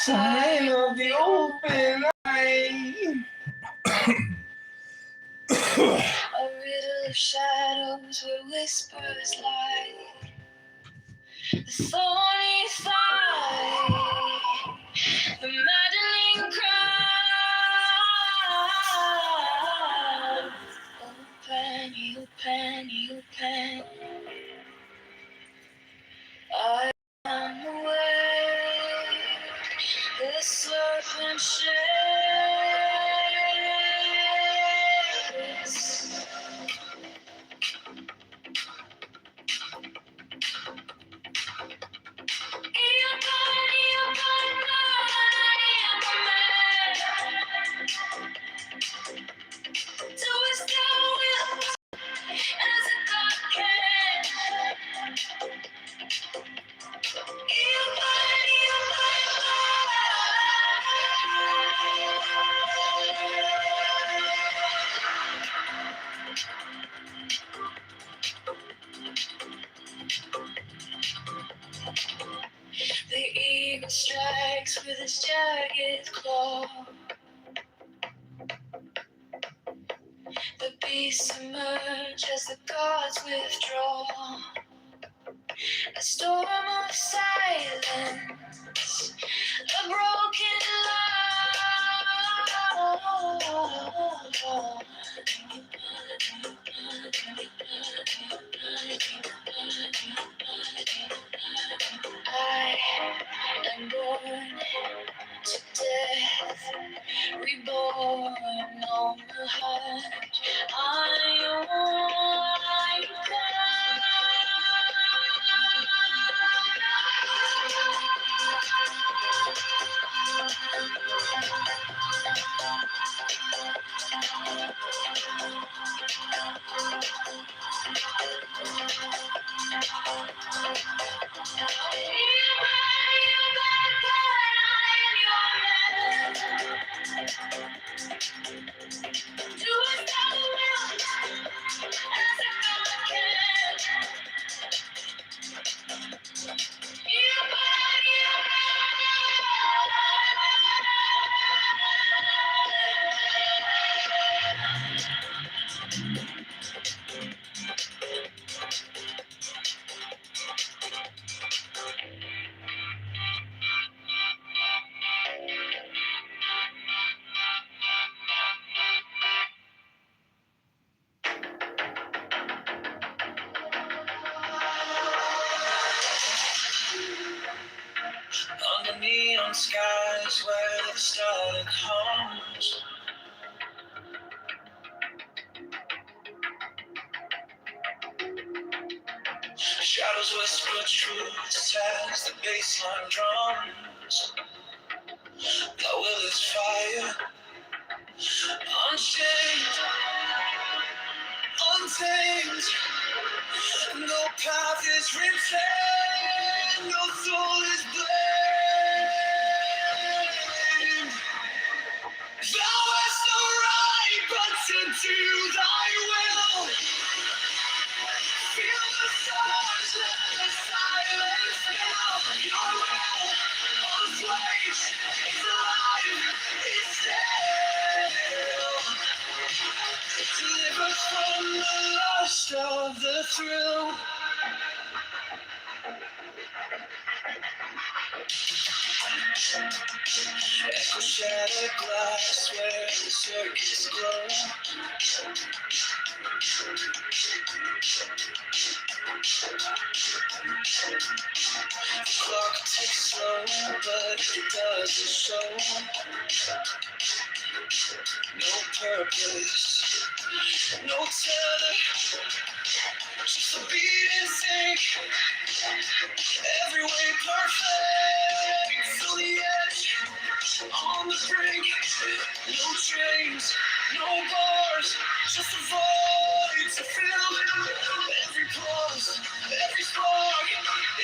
Sign of the open eye. A riddle of shadows where whispers lie. The thorny thigh, the maddening cry. Open, you pen, you pen. I am aware the serpent sheds. The eagle strikes with his jagged claw. The beasts emerge as the gods withdraw. A storm of silence, a broken law. I am born to death, reborn on the hunt. I on the neon skies where the starlight hums. Shadows whisper truths as the bassline drums. Thou will is fire, unchained, untamed. No path is written, no soul is blamed. Thou hast no right but to do thy will. Feel the stars, let the silence fill. Your will, unswaged, is alive, is still. Delivered from the lust of the thrill. Echo shattered glass where the circuits glow. The clock ticks slow, but it doesn't show. No purpose, no tether, just a beat in sync. Every way perfect, till the edge, on the brink. No chains, no bars, just a void to fill. Every pulse, every spark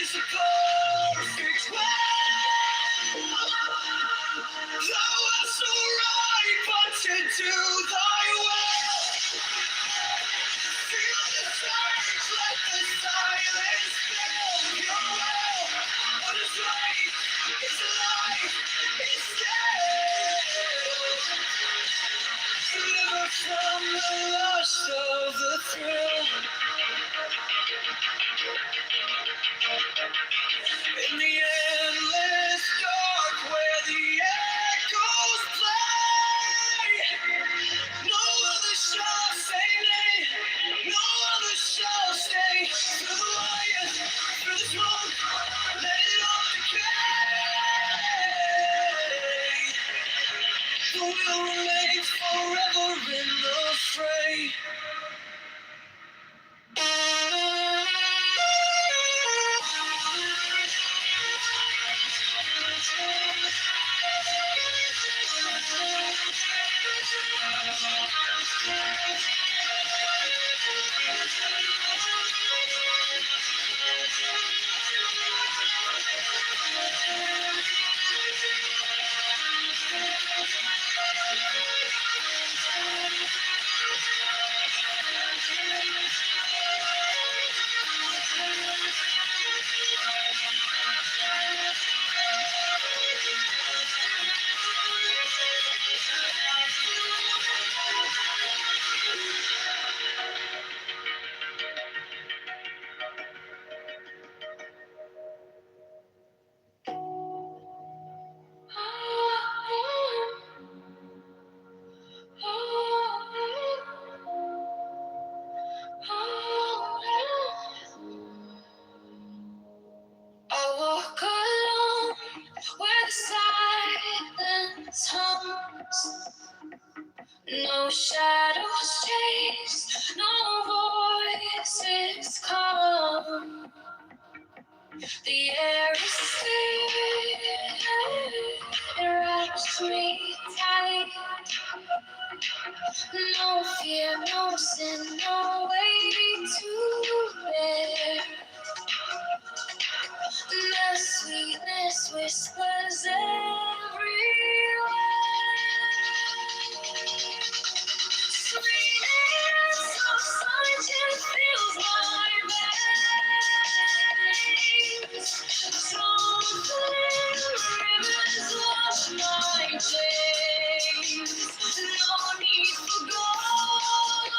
is a perfect way. Thou hast no right but to do thy will. Feel the surge, let the silence fill. Your will, what is right, is alive, from the lust of the thrill. In the endless dark where the echoes play, no other shall say nay, no other shall stay. Through the wire, through the smoke, let it all decay. The will remains forever in the fray. I walk alone where the silence hums. No shadows chase, no voices come. The air is clear, it wraps me tight. No fear, no sin, no way to bear. The sweetness whispers everywhere. Sweetness of sunshine fills my veins. Softly rivers wash my chains. No need for gold,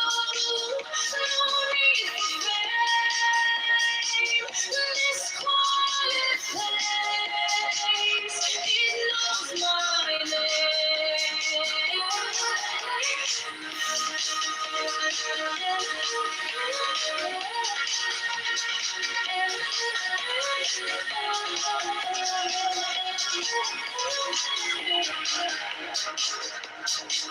no need for fame. This quiet place, it knows my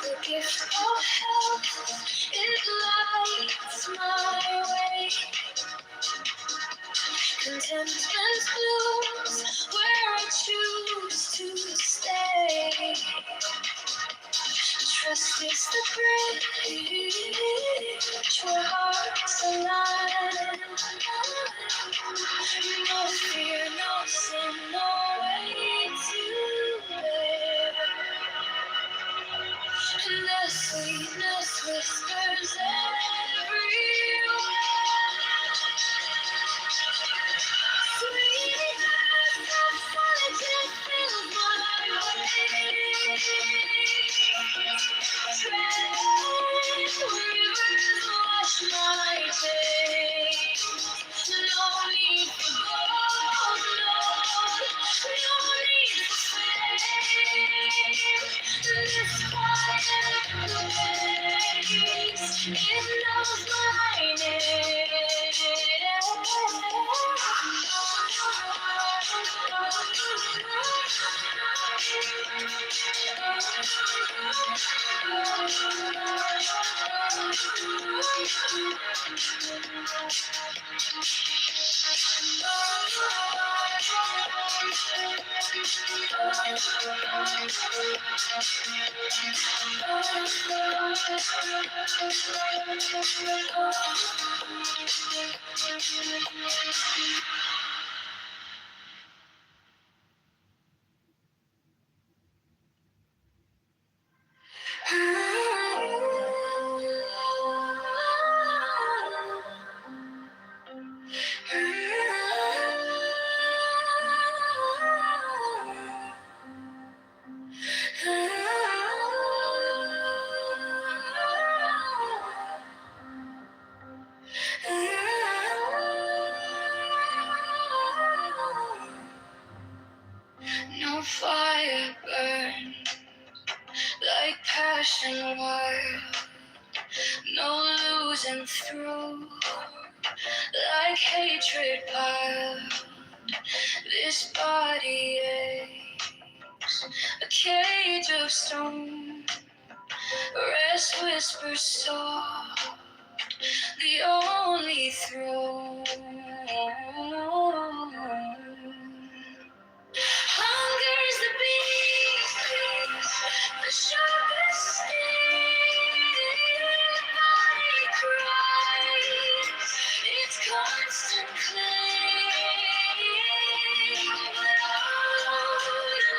The gift of health, it lights my way. Contentment blooms where I choose to stay. Trust is the bridge where hearts align. No fear, no sin, no way to bear. And the sweetness whispers everywhere. Sweetness of solitude fills my way. Tread rivers wash my days. No need for gold, no need for fame. This quiet place, it knows my name. fire burn like passion wild. No losing through like hatred piled. This body aches, a cage of stone. Rest whispers soft, the only throne. Hunger's the beast, the sharpest sting. Body cries, its constant claim. But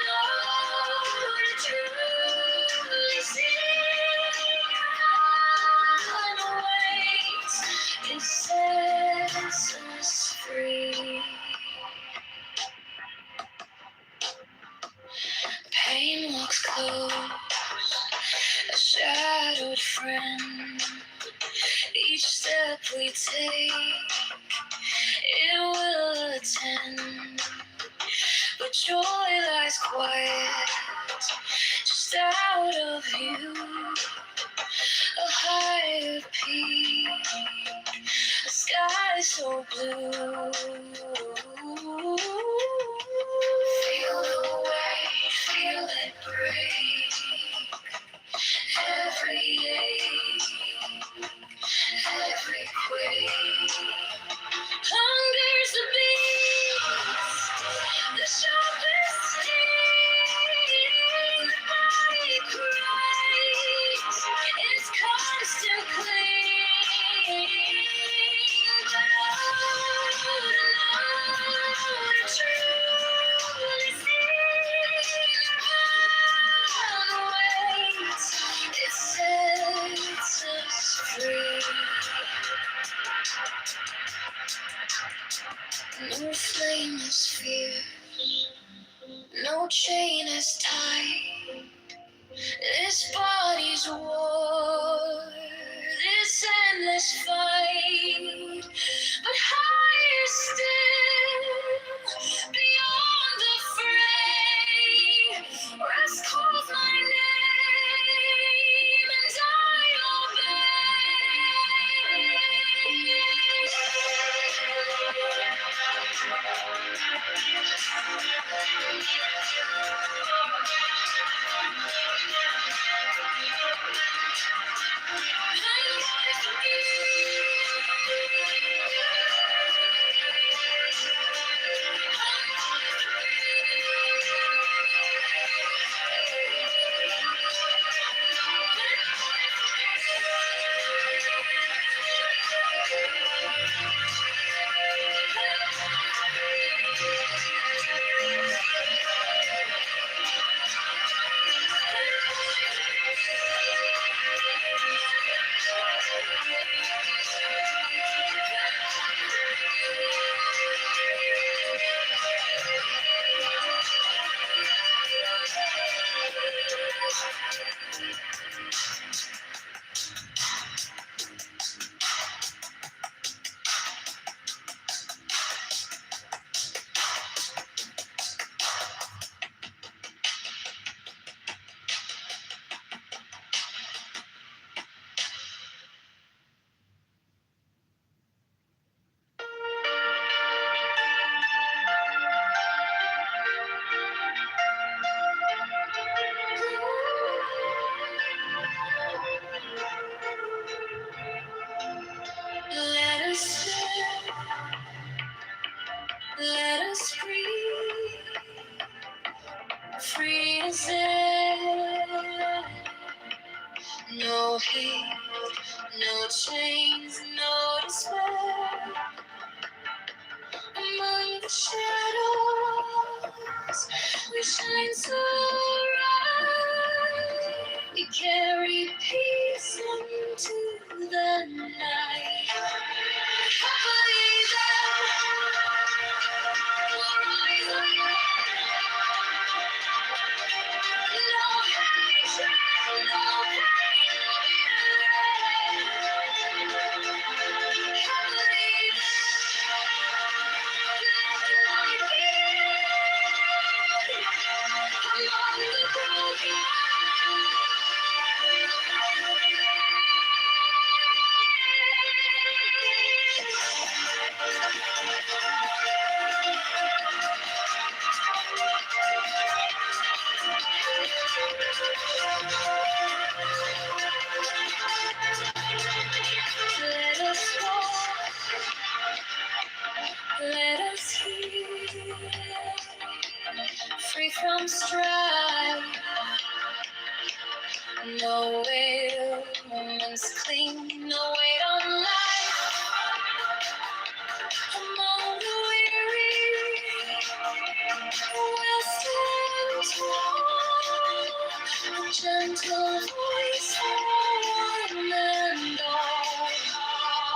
oh, to truly see, it sets us free. Pain walks close, a shadowed friend. Each step we take, it will attend. But joy lies quiet, just out of view. A higher peak, a sky so blue. Feel the weight, feel it break. Every ache, every quake. Hunger's the beast, the sharpest sting. The body cries, its constant claim. But to truly see the weight, it sets us free. No flame is fierce, no chain is tight. This body's war, this endless fight. But higher still, beyond the fray, rest calls my name, and I let us live, let us breathe, free as air. No hate, no chains, no despair. Among the shadows, we shine so bright. We carry peace into the night. I believe that we'll rise again. No hatred, no pain, no regret. I believe that let the light begin. free from strife. No way, woman's clean, no weight on life. Among the weary, we'll stand tall. A gentle voice for one and all.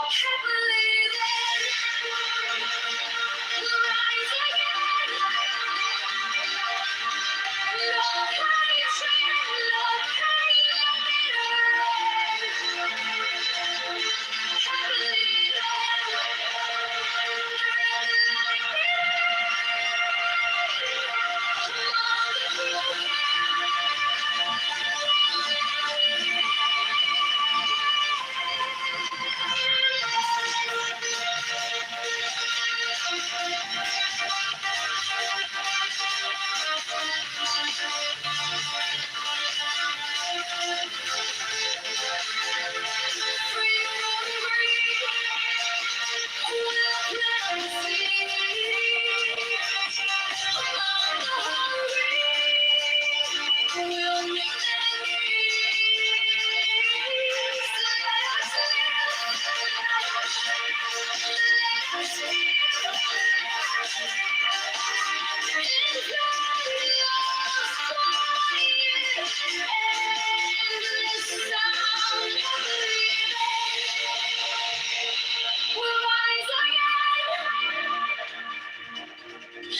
Happily then, rise again. Love hatred, love hate, love bitter end. Happily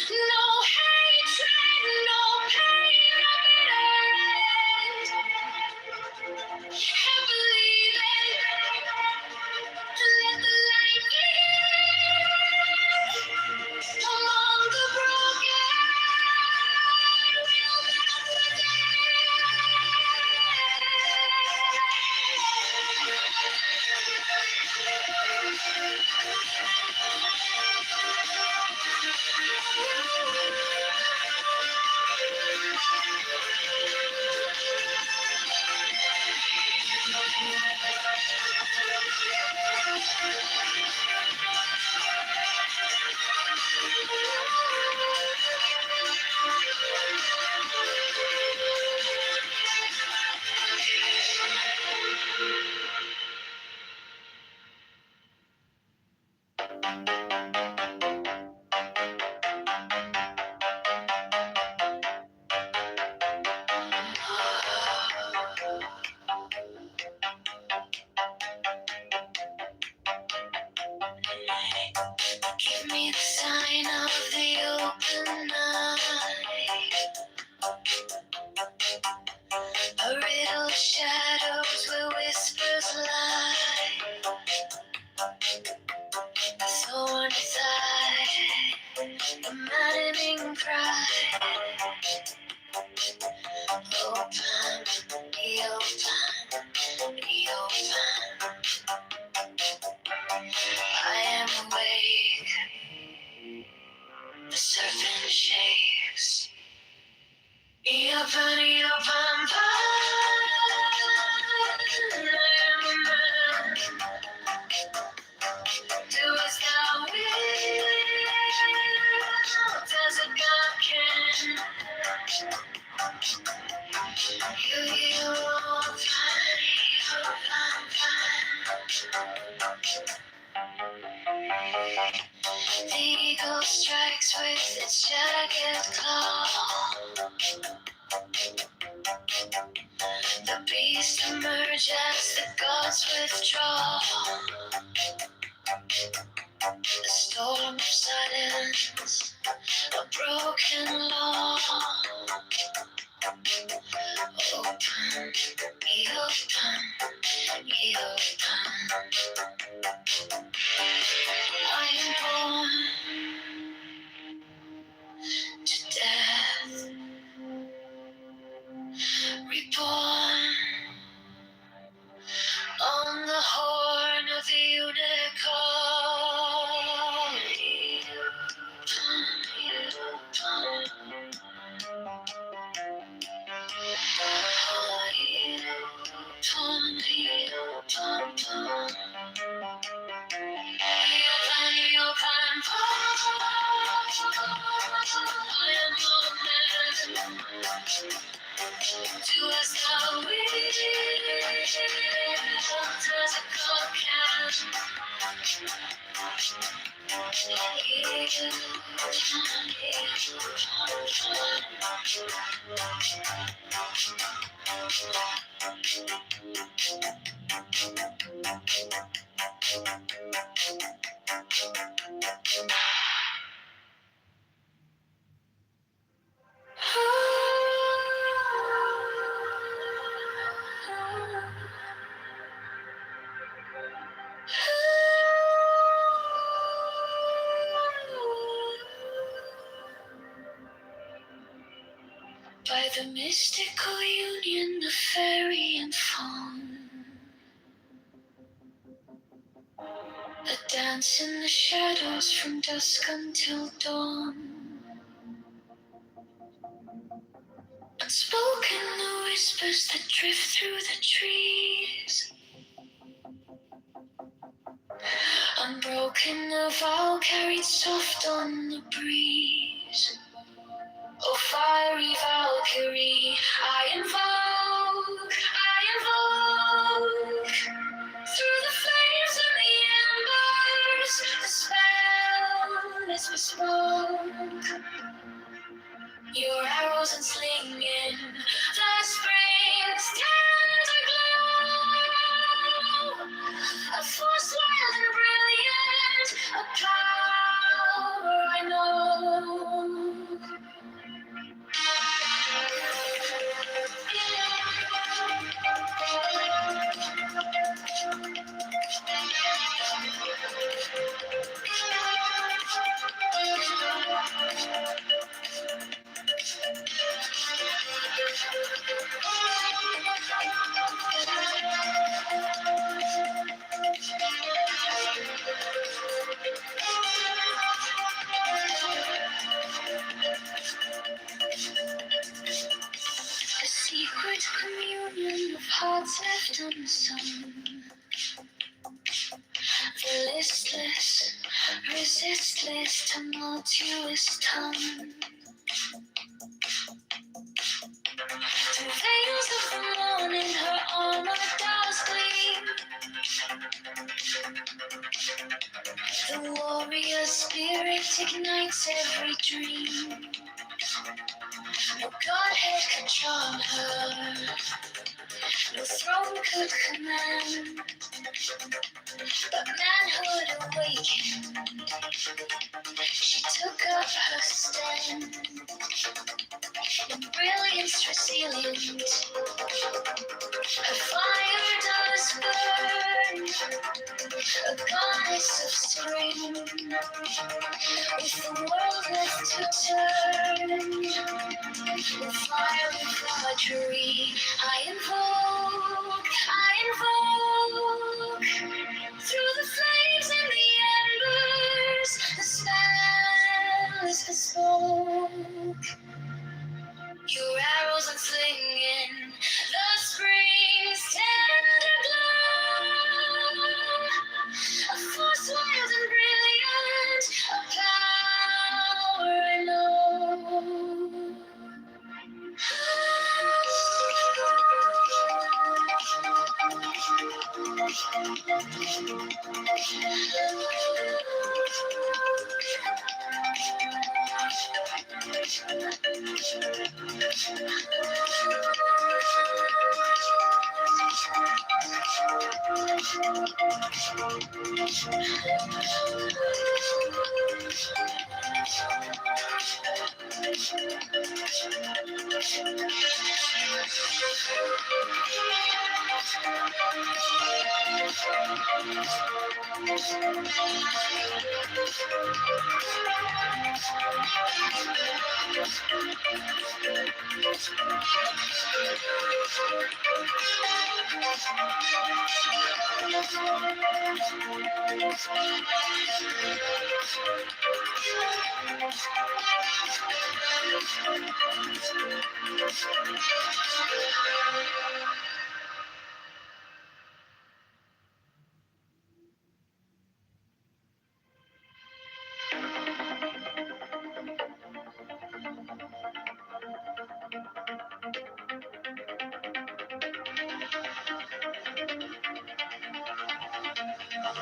no hatred, no pain, no bitter end. Happily then, let the light begin. Among the broken, we'll melt the Give me the sign of the open night. A riddle of shadows where whispers lie. The thorn inside, the maddening pride. Open, be open, be open. I am awake. The serpent shakes. Be open, I am a man. Do as thou wilt, as a God can. You The eagle strikes with its jagged claw. The beast emerge as the gods withdraw. A storm of silence, a broken law. Open, be open, be open. I am born to death, reborn on the horn of the unicorn. I am no man. Do as thou wilt, as a God can. By the mystical union of fairy and fawn, a dance in the shadows from dusk until dawn. Unspoken the whispers that drift through the trees. Unbroken the vow carried soft on the breeze. Oh, fiery Valkyrie, I invoke, through the flames and the embers, the spell is bespoke. Your arrows and slinging, the spring's tender glow. A force wild and brilliant, a power I know. A secret communion of hearts left unsung. The listless, resistless, tumultuous tongue. Through veils of the morning, her armor does gleam. The warrior spirit ignites every dream. No godhead could charm her, no throne could command. But manhood awakened, she took up her stand. In brilliance resilient, her fire does burn. A goddess of spring, with the world left to turn. With fiery drudgery, I invoke, through the flames and the embers, the spell is bespoke. Your arrows unslinging, the spring's tender glow. A force wild and brilliant, a power I know.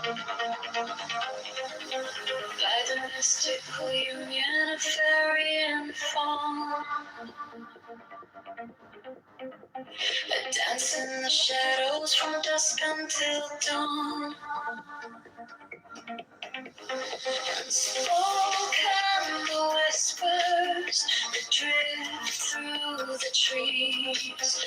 By the mystical union of fairy and fawn, I dance in the shadows from dusk until dawn. Unspoken the whispers that drift through the trees.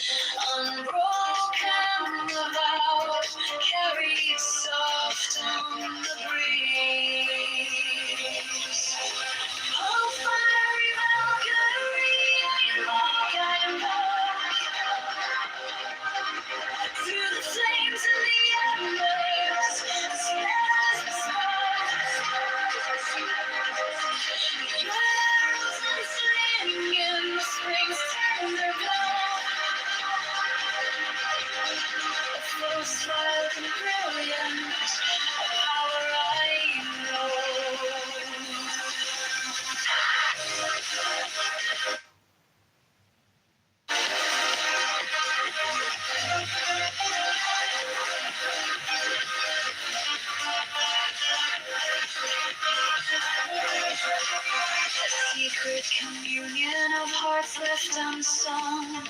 Unbroken the vow carried soft on the breeze. Oh, fiery Valkyrie, I invoke through the flames and the embers, the stars, the sparks. Your arrows unsling in the spring's tender glow. A flow wild and brilliant, a power I know. A secret communion of hearts left unsung.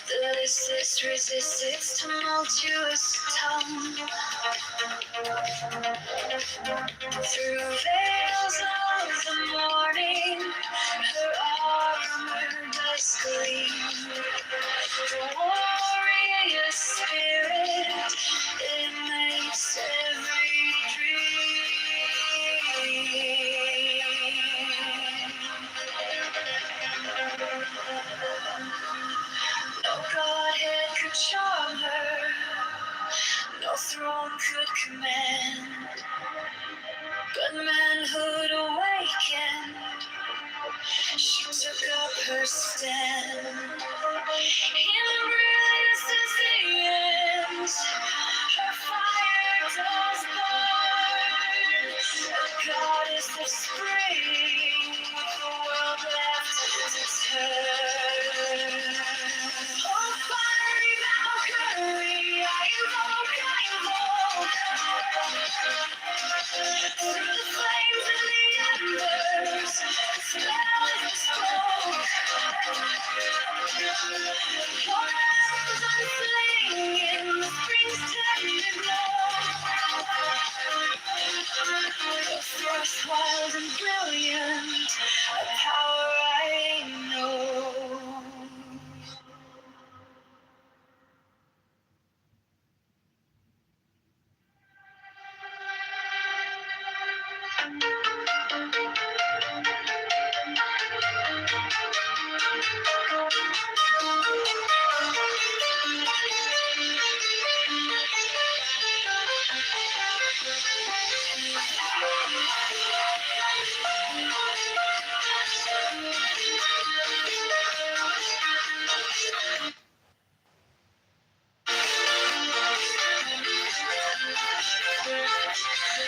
The listless resists its tumultuous tongue. Through veils of the morning, her armor does gleam. The warrior spirit ignites every dream. No godhead could charm her, no throne could command, but manhood awakened, she took up her stand. In brilliance as the ends, her fire does burn. A goddess of spring, with the world left to turn. Oh, fiery Valkyrie, I invoke. Through the flames and the embers, the spell is bespoke. Your arrows unsling in the spring's tender glow. A force wild and brilliant, a power I know.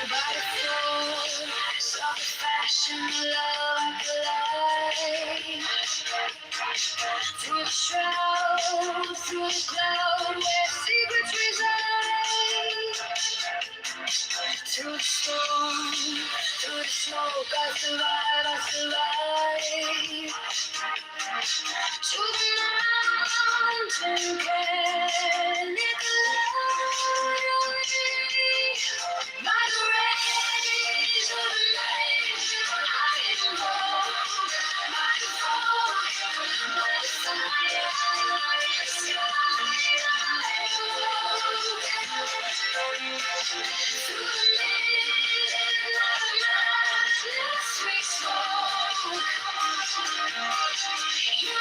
By the force of the fashion love light, through the shroud, through the cloud, where secrets reside. Through the storm, through the smoke, I survive. To the mountain can it glide away. By the rays of the night, I invoke. By the fog, by the fire, the sky, I invoke. Through the midnight madness we spoke. You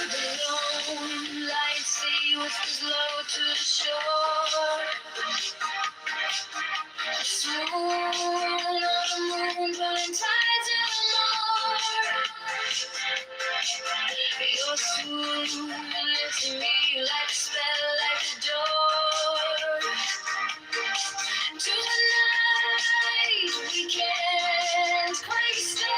the lone light sea whispers low to the shore. Swoon on the moon, pulling tides in the more. Your swoon lifting me like a spell, like a door. To the night we can't quite stand.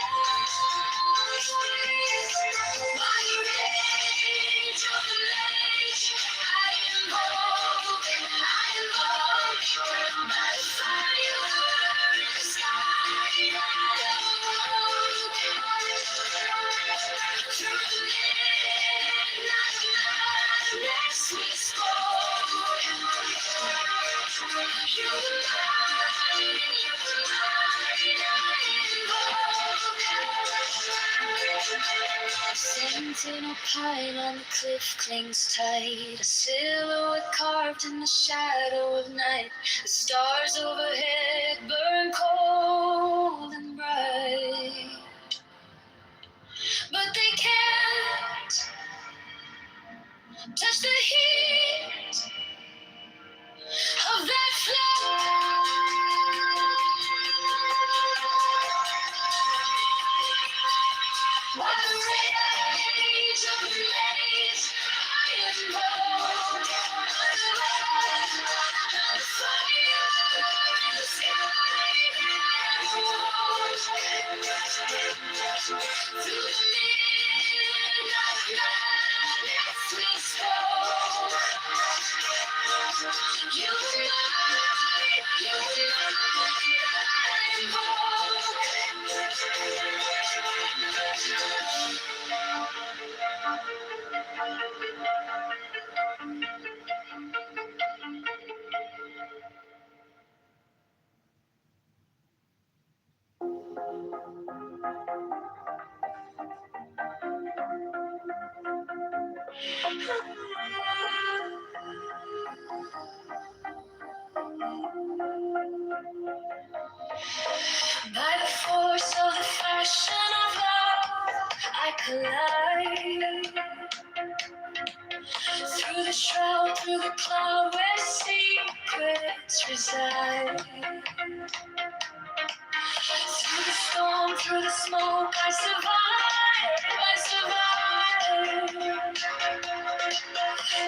Sentinel pine on the cliff clings tight, a silhouette carved in the shadow of night. The stars overhead burn cold and bright, but they can't touch the heat of that flame. By the rage of the blaze, I am born. The fire in the sky and through the midnight madness we spoke. You by the force of the fashion of love, I collide through the shroud, through the cloud where secrets reside. Through the storm, through the smoke, I survive,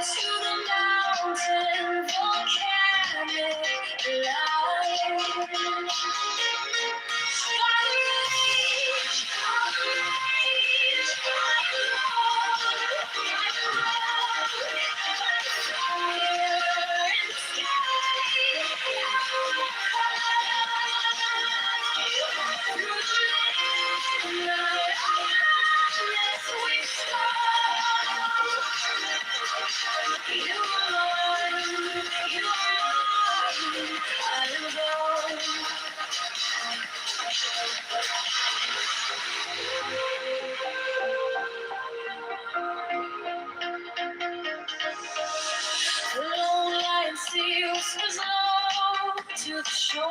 to the mountain volcanic light. By the rage of the rage, I the lone lion sea whispers low to the shore.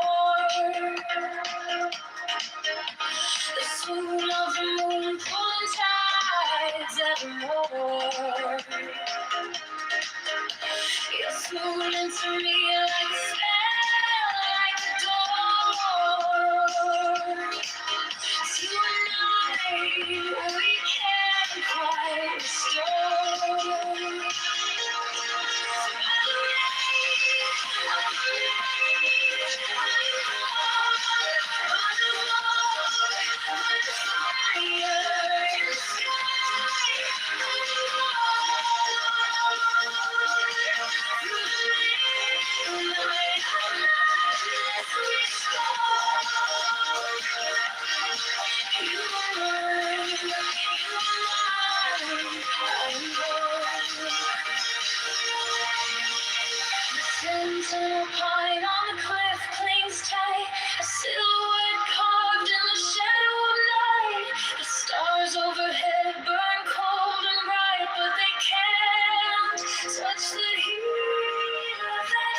The swoon of the moon pulling tides evermore. You're swoon into me like a spell, like a door. You and I, we can't quite restore. Sentinel pine on the cliff clings tight, a silhouette carved in the shadow of night. The stars overhead burn cold and bright, but they can't touch the heat of that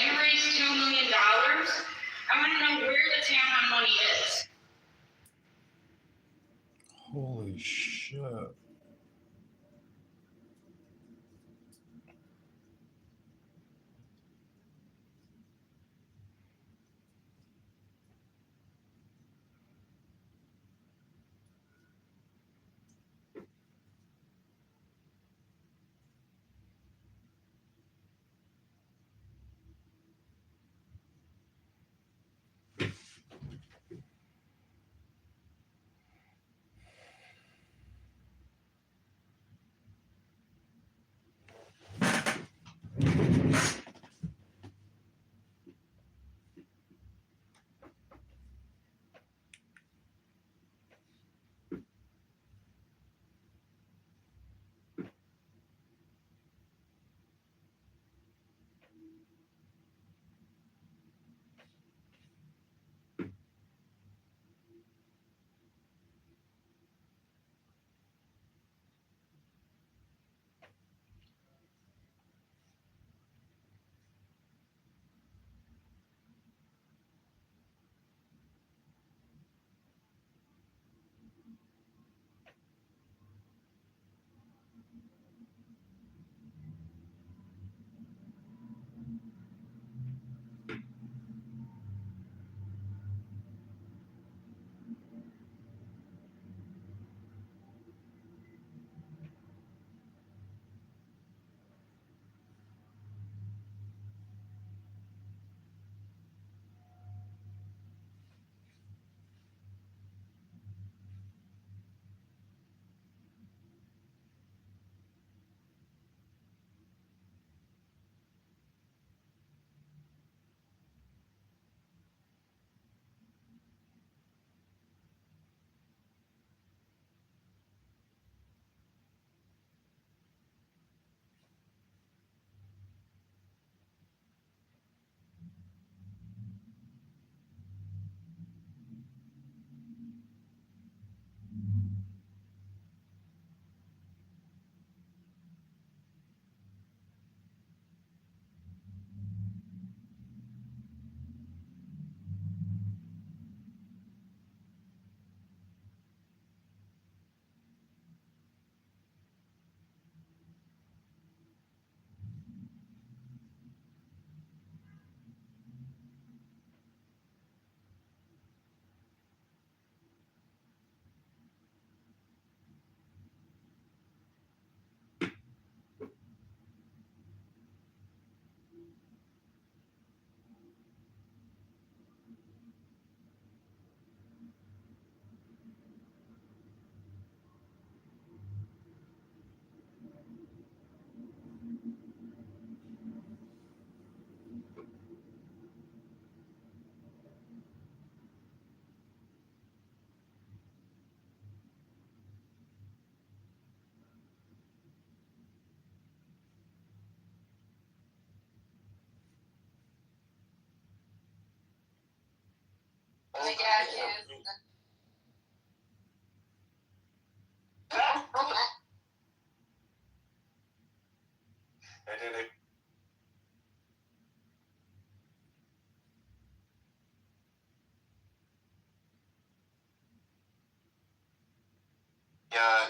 You raised $2 million. I want to know where the town money is. Holy shit.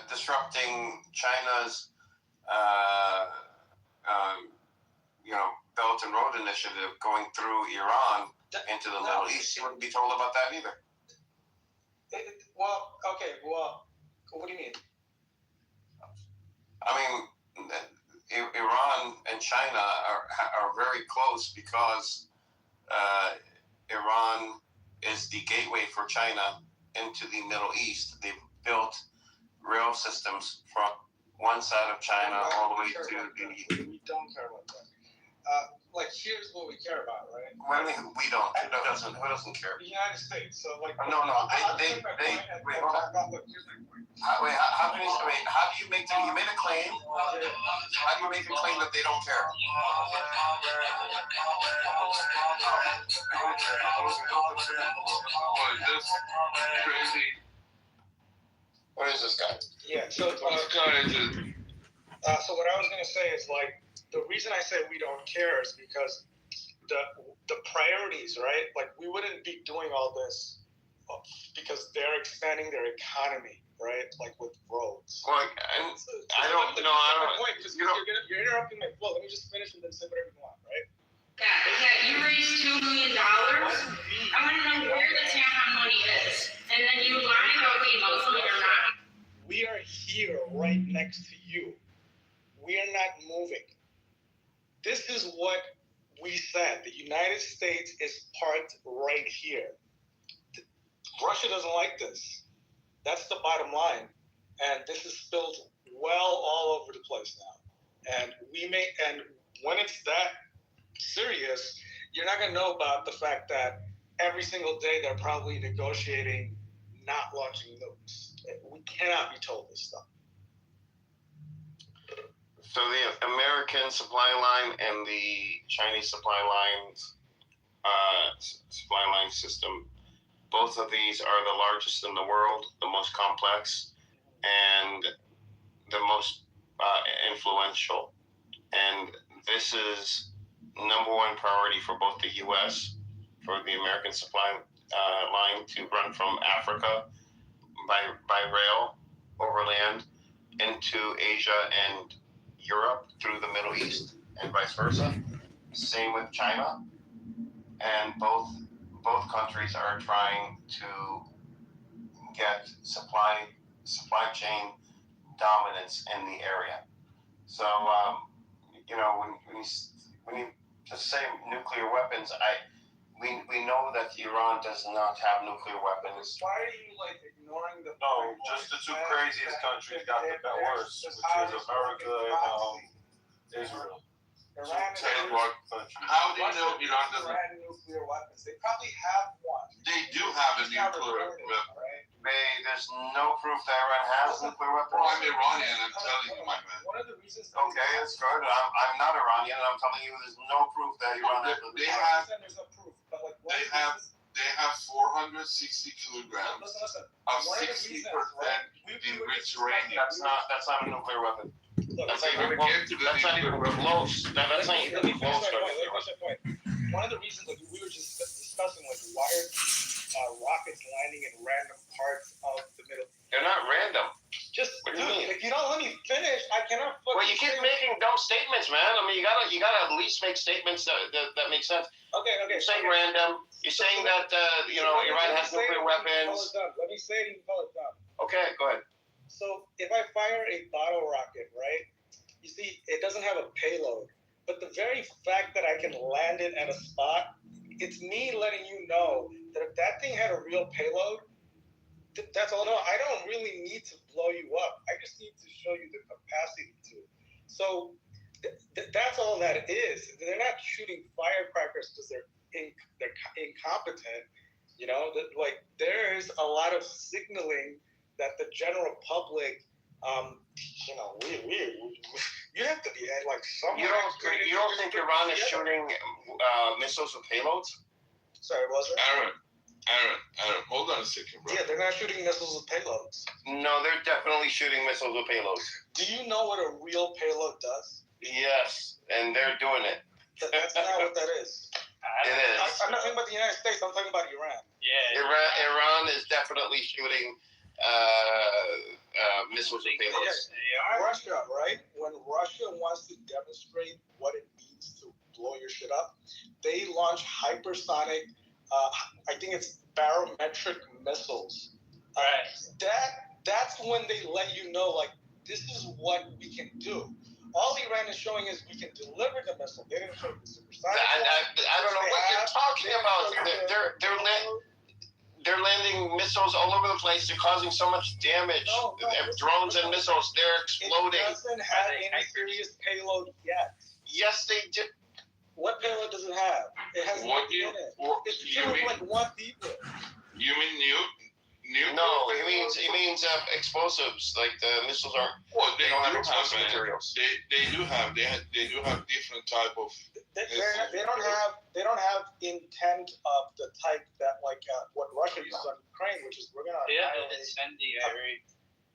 Disrupting China's, Belt and Road Initiative going through Iran into the Middle East. You wouldn't be told about that either. Well, what do you mean? I mean, Iran and China are very close because Iran is the gateway for China into the Middle East. They've built rail systems from one side of China all the way to the... We don't care about that. Here's what we care about, right? Well, we don't. Who doesn't care? The United States. So, no. Wait, hold on. Here's my point. How do you make you made a claim? How do you make a claim that they don't care? Crazy. What is this guy? Yeah, so so what I was gonna say is the reason I say we don't care is because the priorities, right? We wouldn't be doing all this because they're expanding their economy, right? With roads. Well, I don't know. Because you're interrupting my flow. Let me just finish and then say whatever you want, right? Yeah, you raised $2 million. I want to know where the Tampon money is. And then you lie about being Muslim or not. We are here right next to you. We are not moving. This is what we said. The United States is parked right here. Russia doesn't like this. That's the bottom line. And this is spilled well all over the place now. And when it's that serious, you're not going to know about the fact that every single day they're probably negotiating not launching nukes. We cannot be told this stuff. So the American supply line and the Chinese supply line system, both of these are the largest in the world, the most complex, and the most influential. And this is number one priority for both the U.S., for the American supply line to run from Africa by rail, overland, into Asia and Europe through the Middle East, and vice versa. Same with China. And both countries are trying to get supply chain dominance in the area. So, when you just say nuclear weapons, we know that Iran does not have nuclear weapons. Why are you ignoring the? No, just the two craziest countries got worse, which is America and Israel. How do you know Iran doesn't have nuclear weapons? They probably have one. They do have a nuclear weapon. There's no proof that Iran has nuclear weapons. Well, I'm Iranian, I'm telling you, my man. One of the reasons. Okay, that's good. I'm not Iranian, and I'm telling you, there's no proof that Iran has nuclear weapons. There's no proof, but they have 460 kilograms of 60% enriched uranium. That's not a nuclear weapon. That's not even close. That's not even close. One of the reasons, we were just discussing, why are rockets landing in random parts of the Middle East? They're not random. What do you mean? If you don't let me finish, I cannot. Well, you keep making dumb statements, man. I mean, you gotta at least make statements that make sense. Okay. You're saying random. You're saying that Iran has nuclear weapons. Let me say it and call it done. Okay, go ahead. So if I fire a bottle rocket, right? You see, it doesn't have a payload, but the very fact that I can land it at a spot, it's me letting you know that if that thing had a real payload, that's all. No, I don't really need to blow you up. I just need to show you the capacity to. So that's all that is. They're not shooting firecrackers because they're incompetent. There is a lot of signaling that the general public, you have to be some. You don't think Iran is shooting missiles with payloads? Sorry, was it? Aaron, Aaron, hold on a second, bro. Yeah, they're not shooting missiles with payloads. No, they're definitely shooting missiles with payloads. Do you know what a real payload does? Yes, and they're doing it. That's not what that is. It is. I'm not talking about the United States. I'm talking about Iran. Yeah. Iran is definitely shooting missiles with payloads. Russia, right? When Russia wants to demonstrate what it means to blow your shit up, they launch hypersonic, I think it's barometric missiles. Right. That's when they let you know, like, this is what we can do. All Iran is showing is we can deliver the missile. They didn't show the supersonic. I don't know what you're talking about. They're landing missiles all over the place. They're causing so much damage. Drones and missiles, they're exploding. It doesn't have any serious payload yet. Yes, they did. What payload does it have? It has nothing in it. It's filled with like one people. You mean new? No, he means explosives. Like the missiles aren't. Well, They don't have explosive man. materials. They do have different type of. They don't have intent of the type that like what Russia uses on Ukraine, which is we're gonna annihilate. Incendiary.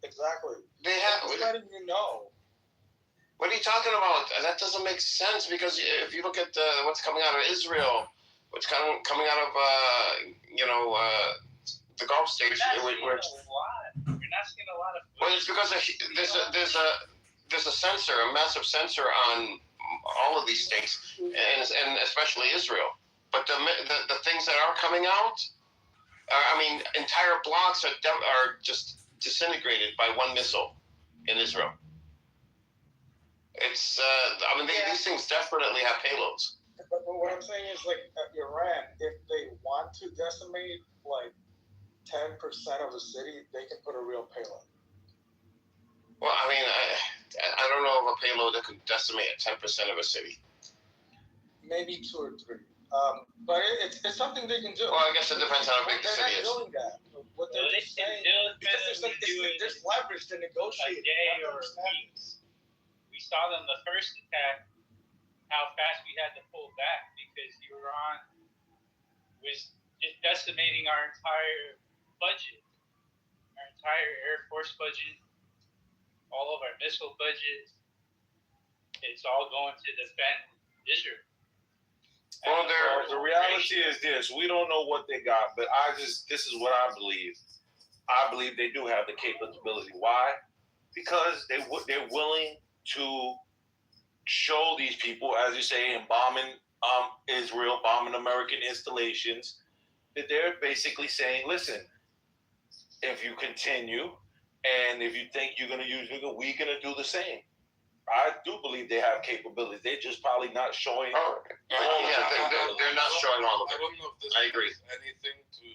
Exactly. They have. Just letting you know. What are you talking about? That doesn't make sense because if you look at what's coming out of Israel, what's coming out of the Gulf states, You're not seeing a lot of. Well, it's because there's a censor, a massive censor on all of these states, and especially Israel. But the things that are coming out, entire blocks are just disintegrated by one missile in Israel. It's these things definitely have payloads. But what I'm saying is, like, Iran, if they want to decimate, like, 10% of the city, they can put a real payload. Well, I don't know of a payload that could decimate 10% of a city. Maybe 2 or 3. But it's something they can do. Well, I guess it depends on how big the city is. They're not doing that. What they're just saying, because there's leverage to negotiate. We saw them the first attack, how fast we had to pull back because Iran was just decimating our entire budget, our entire Air Force budget, all of our missile budget. It's all going to defend Israel. Well, the reality is this: we don't know what they got, but this is what I believe. I believe they do have the capability. Why? Because they're willing to show these people, as you say, in bombing Israel, bombing American installations, that they're basically saying, listen, if you continue and if you think you're going to use it, we're going to do the same. I do believe they have capabilities. They're just probably not showing. They're not showing all of I it. don't know if this I agree. has anything to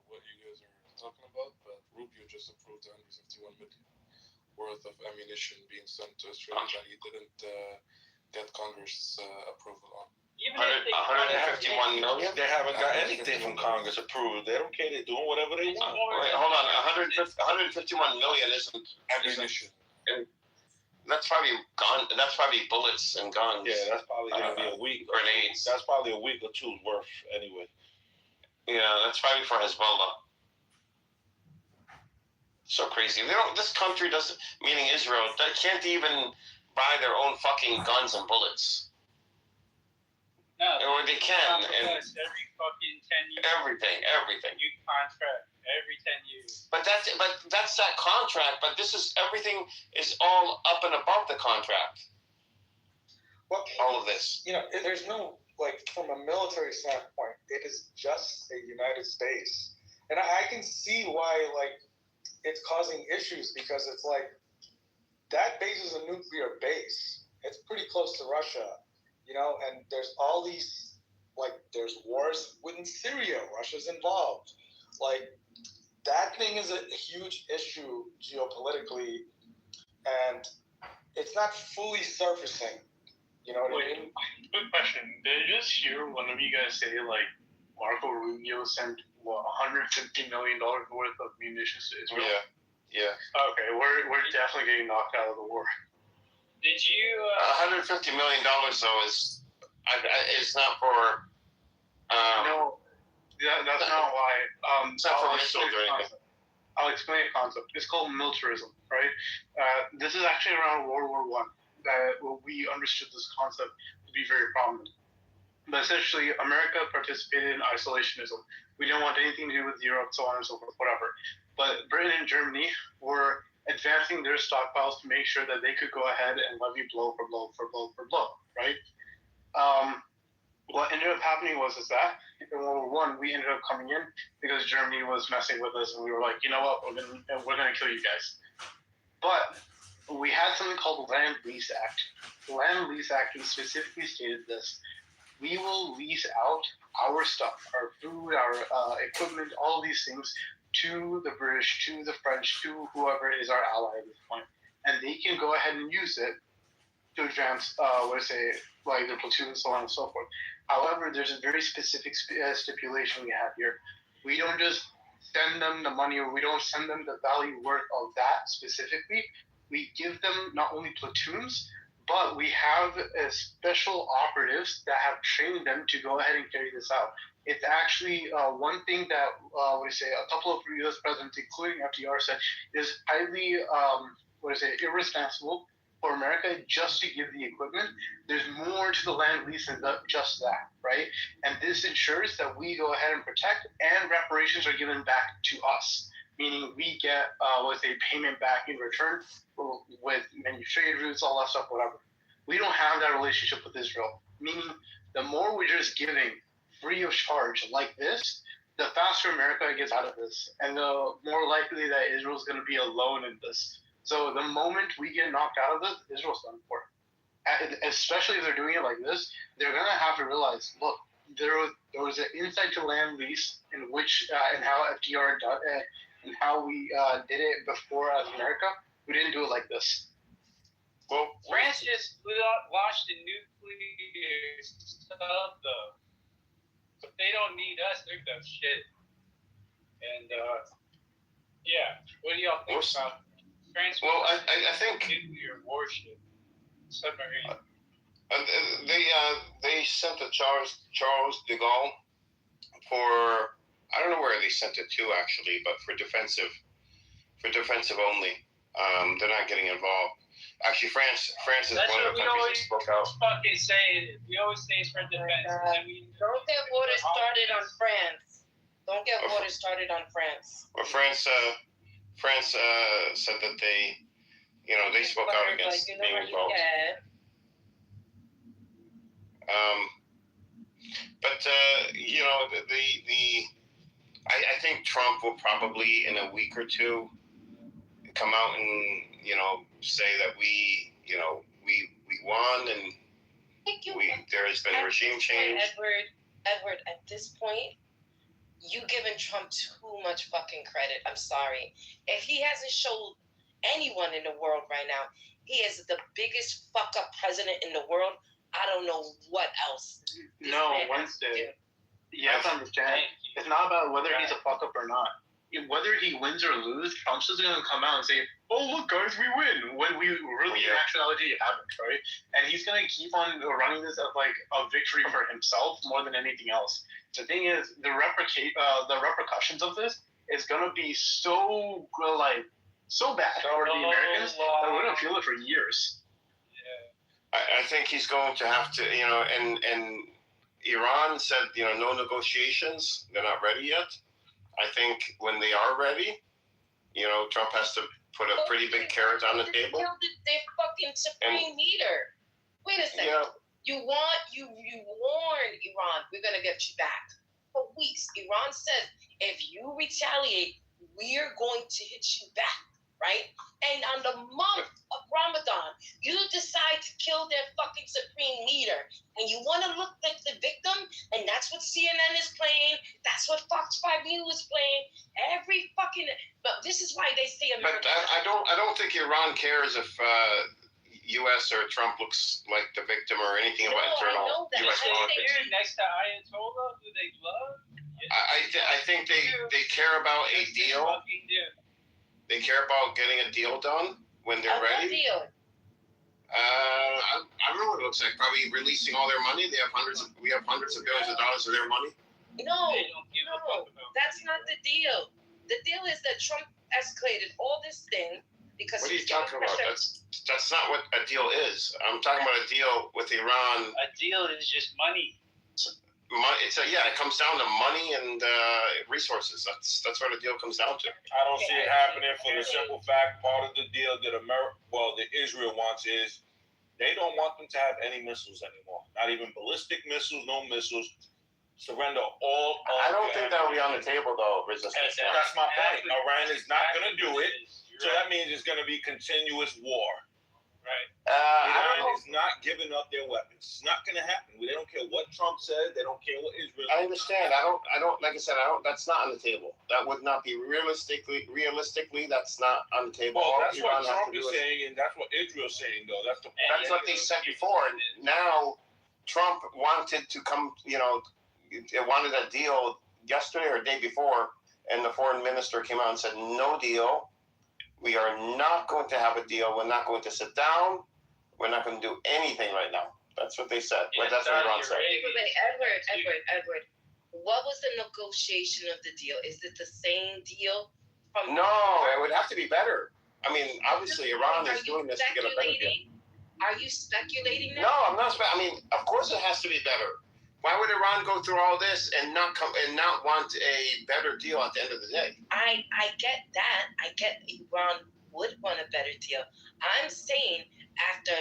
what you guys are talking about, but Rubio just approved 151 million worth of ammunition being sent to Israel that he didn't get Congress approval on. Even if they 151 million? They haven't got anything from Congress approved. They don't care. They're doing whatever they want. Wait, hold on. 151 million isn't. Ammunition. That's probably That's probably bullets and guns. Yeah, that's probably going to be a week. Grenades. That's probably a week or two's worth anyway. Yeah, that's probably for Hezbollah. So crazy. This country doesn't, meaning Israel, they can't even buy their own fucking guns and bullets. No. Or they can. And every fucking 10 years. everything. New contract every 10 years. But that's that contract. But everything is all up and above the contract. Well, all of this. There's no, like, from a military standpoint, it is just a United States. And I can see why, like, it's causing issues because it's like that base is a nuclear base. It's pretty close to Russia, and there's all these, like, there's wars within Syria. Russia's involved. Like, that thing is a huge issue geopolitically, and it's not fully surfacing. You know what I mean? Quick question. Did I just hear one of you guys say, like, Marco Rubio sent, $150 million worth of munitions to Israel? Yeah. Okay, we're definitely getting knocked out of the war. Did you? $150 million though is not for. No. That's not why. Except for missile during I'll explain a concept. It's called militarism, right? This is actually around World War I that we understood this concept to be very prominent. But essentially, America participated in isolationism. We didn't want anything to do with Europe, so on and so forth, whatever. But Britain and Germany were advancing their stockpiles to make sure that they could go ahead and levy blow for blow for blow for blow, right? What ended up happening was that in World War I, we ended up coming in because Germany was messing with us, and we were like, you know what, we're gonna kill you guys. But we had something called the Land Lease Act. The Land Lease Act specifically stated this: we will lease out our stuff, our food, our equipment, all of these things to the British, to the French, to whoever is our ally at this point, and they can go ahead and use it to advance, like their platoon, so on and so forth. However, there's a very specific stipulation we have here. We don't just send them the money, or we don't send them the value worth of that specifically. We give them not only platoons, but we have special operatives that have trained them to go ahead and carry this out. It's actually one thing that a couple of U.S. presidents, including FDR, said is highly irresponsible for America just to give the equipment. There's more to the land lease than just that, right? And this ensures that we go ahead and protect, and reparations are given back to us, meaning we get payment back in return with many trade routes, all that stuff, whatever. We don't have that relationship with Israel, meaning the more we're just giving free of charge like this, the faster America gets out of this, and the more likely that Israel's going to be alone in this. So the moment we get knocked out of this, Israel's done for. Especially if they're doing it like this, they're going to have to realize, look, there was an inside to land lease in which and how FDR did and how we did it before as America. We didn't do it like this. Well, France just launched a nuclear sub, though. But they don't need us. They're dumb shit. And, what do y'all think about France? Well, I think nuclear warship submarine. They sent the Charles de Gaulle for, I don't know where they sent it to actually, but for defensive only. They're not getting involved. Actually, France is That's one of the countries that spoke out. Fucking say it. We always say it's for defense. Don't get water started on France. Don't get water started on France. Well, France said that they spoke out against being involved. I think Trump will probably in a week or two come out and say that we won and there has been a regime change. Edward, at this point, you giving Trump too much fucking credit. I'm sorry. If he hasn't showed anyone in the world right now, he is the biggest fuck up president in the world. I don't know what else. Wednesday. You have to understand, it's not about whether he's a fuck up or not. Whether he wins or loses, Trump's just going to come out and say, oh, look, guys, we win, when we really, in actuality, haven't, right? And he's going to keep on running this as, like, a victory for himself more than anything else. The thing is, the repercussions of this is going to be so bad for the Americans that we're going to feel it for years. Yeah. I think he's going to have to, and Iran said, no negotiations. They're not ready yet. I think when they are ready, Trump has to put a pretty big carrot on the table. They killed their fucking supreme leader. Wait a second. Yeah. You warned Iran, we're gonna get you back. For weeks, Iran said, if you retaliate, we're going to hit you back, right? And on the month of Ramadan, you decide to kill their fucking supreme leader, and you want to look like the victim, and that's what CNN is playing. That's what Fox 5 News is playing. Every fucking. But this is why they say America. But I don't think Iran cares if U.S. or Trump looks like the victim or anything about internal U.S. politics. Next to Ayatollah, who they love. I think they care about a deal. They care about getting a deal done when they're ready. What deal? I don't know what it looks like. Probably releasing all their money. We have hundreds of billions of dollars of their money. No, They don't give a fuck about that's money, not the deal. The deal is that Trump escalated all this thing because What are he you was getting talking about? pressure. That's not what a deal is. I'm talking about a deal with Iran. A deal is just money. It comes down to money and resources. That's what a deal comes down to. I don't see it happening for the simple fact part of the deal that Israel wants is they don't want them to have any missiles anymore. Not even ballistic missiles, no missiles. Surrender all of I don't your think that'll be on the ammunition. table though, resistance. That's my point. Iran is not going to do it. You're So right. that means it's going to be continuous war. Right. I don't Iran know. is not giving up their weapons. It's not going to happen. They don't care what Trump said. They don't care what Israel. I understand. I don't. Like I said, That's not on the table. That would not be realistically. That's not on the table. Well, All that's what Iran has Trump to is do saying, and that's what Israel's saying, though. That's what they said before. And now, Trump wanted to come. It wanted a deal yesterday or the day before, and the foreign minister came out and said, "No deal. We are not going to have a deal. We're not going to sit down. We're not going to do anything right now." That's what they said. Yeah, That's what Iran said. Edward, what was the negotiation of the deal? Is it the same deal from? No, it would have to be better. I mean, obviously, Iran is doing this to get a better deal. Are you speculating now? No, I'm not. I mean, of course, it has to be better. Why would Iran go through all this and not want a better deal at the end of the day? I get that. I get Iran would want a better deal. I'm saying after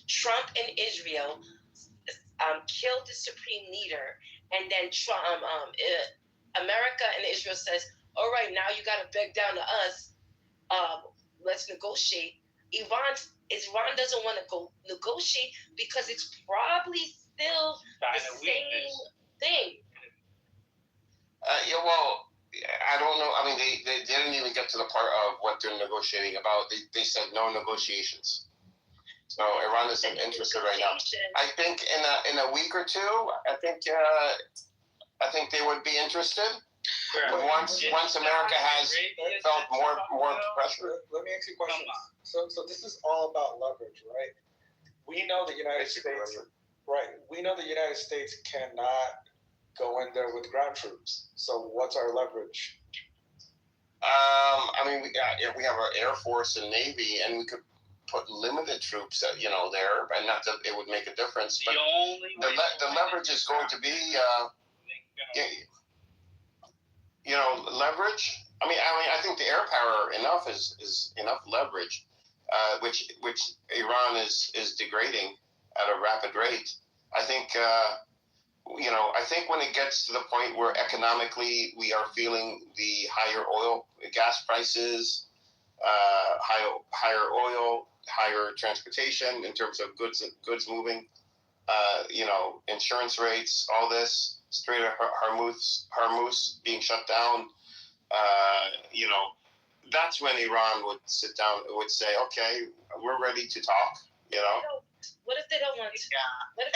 Trump and Israel killed the supreme leader, and then Trump, America and Israel says, "All right, now you got to beg down to us. Let's negotiate." Iran doesn't want to go negotiate because it's probably still the same thing. Well, I don't know. I mean, they didn't even get to the part of what they're negotiating about. They said no negotiations. So Iran isn't interested right now. I think in a week or two, I think they would be interested. But once America has felt more pressure. Let me ask you a question. So this is all about leverage, right? We know the United States. Right. We know the United States cannot go in there with ground troops. So what's our leverage? I mean, we have our Air Force and Navy, and we could put limited troops, there, and not that it would make a difference. But the leverage is going to be, leverage. I think the air power enough is enough leverage, which Iran is degrading at a rapid rate. I think, I think when it gets to the point where economically we are feeling the higher oil, gas prices, higher oil, higher transportation in terms of goods moving, insurance rates, all this, Strait of Hormuz being shut down, that's when Iran would sit down and would say, okay, we're ready to talk, What if they don't want to? What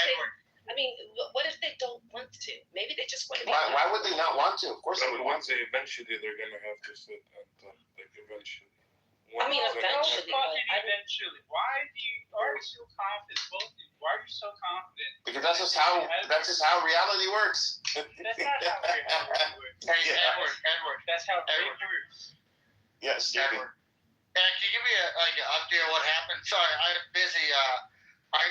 if they don't want to? Maybe they just want to. Why would they not want to? Of course they would want to. Eventually, they're going to have to sit and eventually. Eventually. Eventually. Why are you so confident? Why are you so confident? Because that's just how reality works. That's not how reality works. Hey, Edward. That's how reality works. Yes, Stevie. Edward. Can you give me an update on what happened? Sorry, I'm busy. I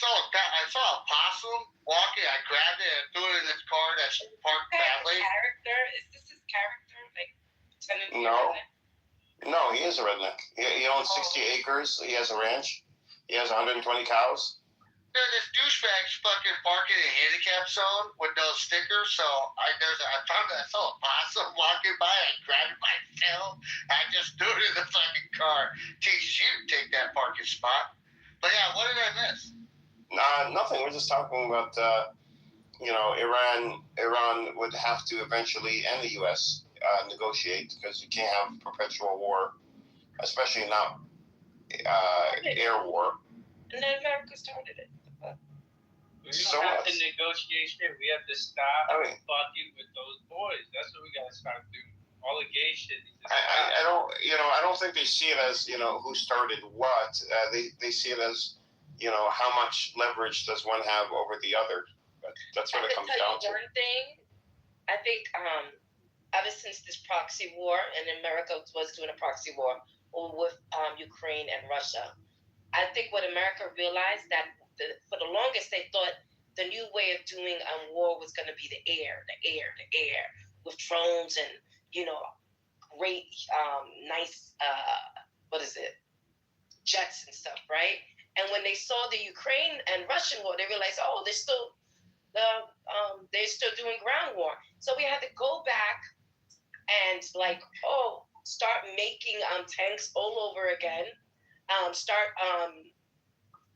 saw a possum walking. I grabbed it and threw it in this car that's parked badly. Character? Is this his character? Like, No, he is a redneck. He owns 60 acres. He has a ranch. He has 120 cows. This douchebag's fucking parking in a handicap zone with no stickers. So I saw a possum walking by. I grabbed it myself. I just threw it in the fucking car. Teaches you to take that parking spot. But yeah, what did I miss? Nothing. We're just talking about, Iran would have to eventually, and the U.S., negotiate, because you can't have perpetual war, especially not air war. And then America started it. We don't have to negotiate shit. We have to stop fucking with those boys. That's what we gotta start doing. All the gay shit. I don't think they see it as who started what. They see it as how much leverage does one have over the other. That's what it comes down to. One thing, I think ever since this proxy war, and America was doing a proxy war with Ukraine and Russia, I think what America realized that for the longest they thought the new way of doing war was going to be the air, with drones and great, nice, jets and stuff, right? And when they saw the Ukraine and Russian war, they realized, oh, they're still doing ground war. So we had to go back and start making tanks all over again. Start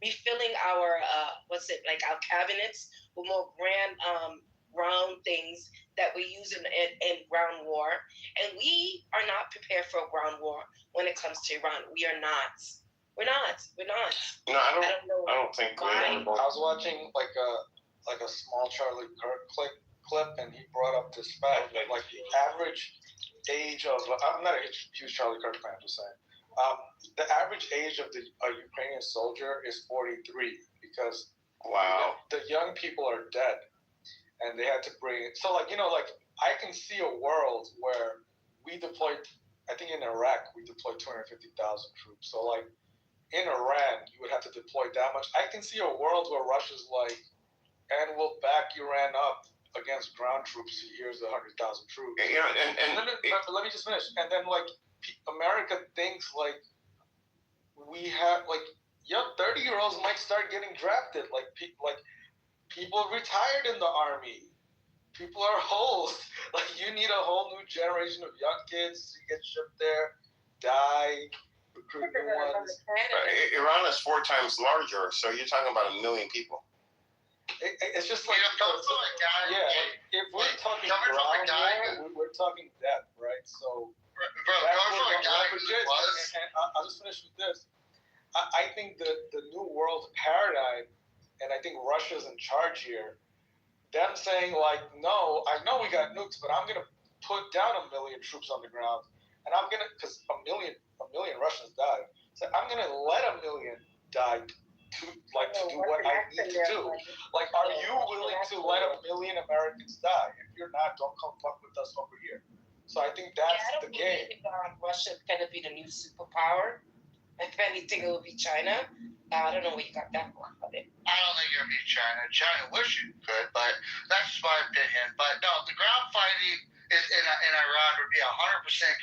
refilling our our cabinets with more grand round things that we use in ground war. And we are not prepared for a ground war when it comes to Iran. We are not. We're not. No, I don't think we why. are. I was watching like a small Charlie Kirk clip, and he brought up this fact that like the average age of I'm not a huge Charlie Kirk fan, just saying. The average age of the Ukrainian soldier is 43 because the young people are dead, and they had to bring. So I can see a world where we deployed. I think in Iraq we deployed 250,000 troops. So in Iran you would have to deploy that much. I can see a world where Russia's like, and we'll back Iran up against ground troops. Here's 100,000 troops. Yeah, and let me just finish. And then America thinks we have 30-year-olds might start getting drafted. People retired in the army. People are holes. You need a whole new generation of young kids to get shipped there, die, recruit new ones. Iran is 4 times larger, so you're talking about 1 million people. It's just if we're talking ground war, we're talking death, right? So, I'll just finish with this. I think the new world paradigm, and I think Russia's in charge here. Them saying no, I know we got nukes, but I'm gonna put down 1 million troops on the ground, and I'm gonna because a million Russians died. So I'm gonna let 1 million die to do what I need to do. Are you willing to let 1 million Americans die? If you're not, don't come fuck with us over here. So I think that's the game. I don't believe Russia's gonna be the new superpower. If anything, it will be China. I don't know where you got that one, but I don't think it'll be China. China wish it could, but that's just my opinion. But no, the ground fighting in Iran would be 100%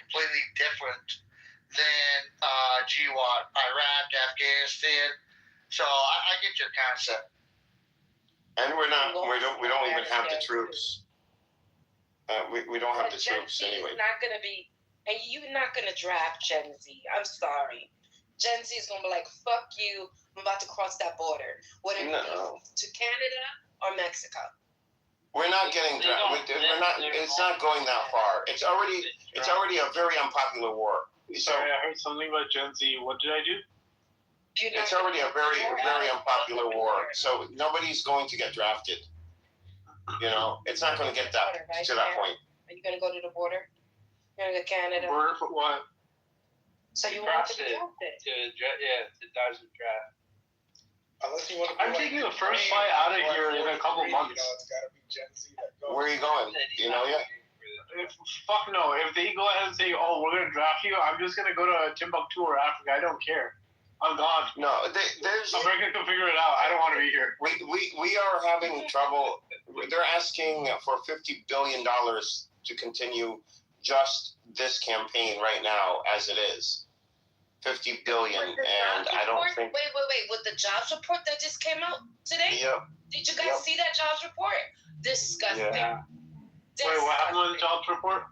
completely different than Iraq, Afghanistan. So I get your concept. And we don't even have the troops. We don't have the troops anyway. Not gonna be, and you're not gonna draft Gen Z. I'm sorry. Gen Z is gonna be like, "Fuck you! I'm about to cross that border." Whether it be to Canada or Mexico. We're not getting drafted. We're not. It's not going that far. It's already a very unpopular war. Sorry, I heard something about Gen Z. What did I do? It's already a very unpopular war. So nobody's going to get drafted. It's not going to get to that point. Are you gonna go to the border? You're gonna go to Canada. Border for what? So you want to be drafted? To dodge the draft. Unless you want to. I'm taking the first flight out of here in a couple months. It's got to be Gen Z that goes. Where are you going? Do you know yet? Fuck no. If they go ahead and say, "Oh, we're gonna draft you," I'm just gonna go to Timbuktu or Africa. I don't care. I'm gone. No, there's. America can figure it out. I don't want to be here. We are having trouble. They're asking for $50 billion to continue just this campaign right now as it is. $50 billion, and I don't think. Wait! With the jobs report that just came out today? Yep. Did you guys see that jobs report? Disgusting. Yeah. Wait, what happened with the jobs report?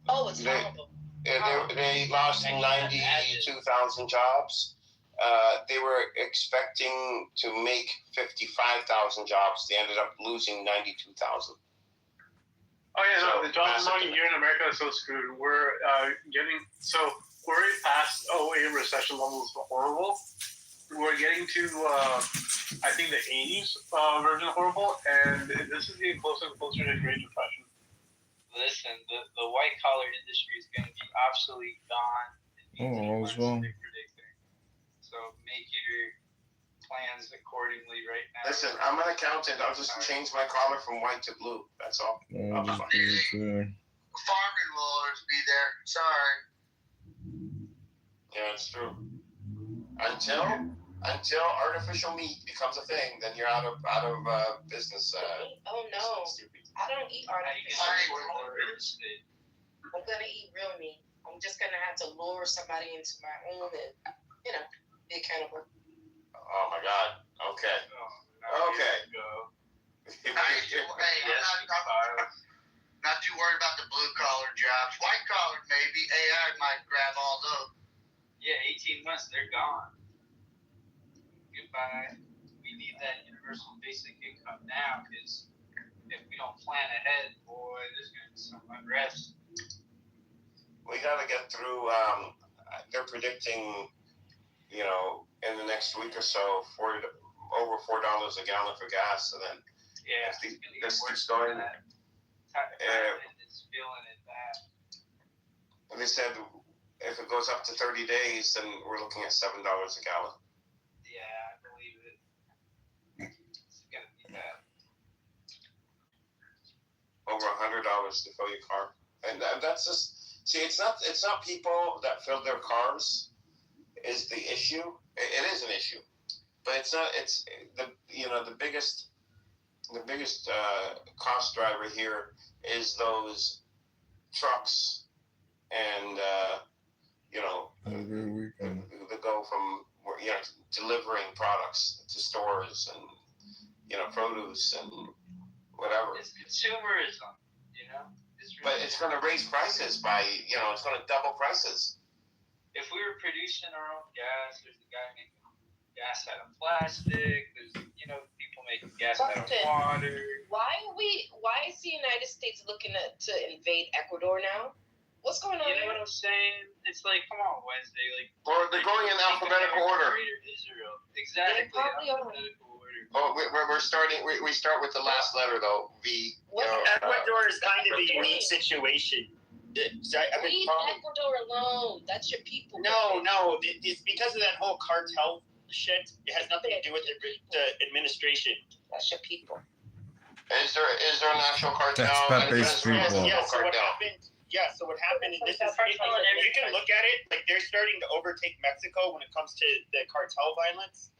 Oh, it's horrible. They lost 92,000 jobs. They were expecting to make 55,000 jobs. They ended up losing 92,000. Oh yeah, no, the jobs market here in America is so screwed. We're we're already past 08 recession levels horrible. We're getting to I think the 80s version of horrible, and this is getting closer and closer to the Great Depression. Listen, the white collar industry is going to be obsolete, gone. What's wrong? So make your plans accordingly right now. Listen, I'm an accountant. I'll just change my collar from white to blue. That's all. I'll just do it there. Farming will always be there. Sorry. Yeah, it's true. Until artificial meat becomes a thing, then you're out of business. Oh no, Stupid. I don't eat artificial. I'm gonna eat real meat. I'm just gonna have to lure somebody into my own and, be accountable. Oh my God. Okay. Okay. Not too worried about the blue collar jobs. White collar, maybe. AI might grab all those. Yeah, 18 months, they're gone. Goodbye. We need that universal basic income now, because if we don't plan ahead, boy, there's going to be some unrest. We got to get through. They're predicting, in the next week or so, over $4 a gallon for gas, and then this keeps going. Is feeling it bad. And they said if it goes up to 30 days, then we're looking at $7 a gallon. Yeah, I believe it. It's gonna be bad. Over $100 to fill your car, and that's just. See, it's not people that fill their cars is the issue. It is an issue, but it's not. It's the biggest cost driver here is those trucks and that go from delivering products to stores and produce and whatever. It's consumerism, But it's going to raise prices by, it's going to double prices. If we were producing our own gas, there's a guy making gas out of plastic. There's, people making gas out of water. Why is the United States looking to invade Ecuador now? What's going on? You know what I'm saying? It's like, come on, Wednesday. Or they're going in alphabetical order. Israel. Exactly. They probably are. Alphabetical order. Oh, we're starting. We start with the last letter though. V. Ecuador is kind of a unique situation. Leave Ecuador alone. That's your people. No. It's because of that whole cartel shit. It has nothing to do with the administration. That's your people. Is there an actual cartel? That's Pepe's people. So what happened is this is, you can look at it, like they're starting to overtake Mexico when it comes to the cartel violence.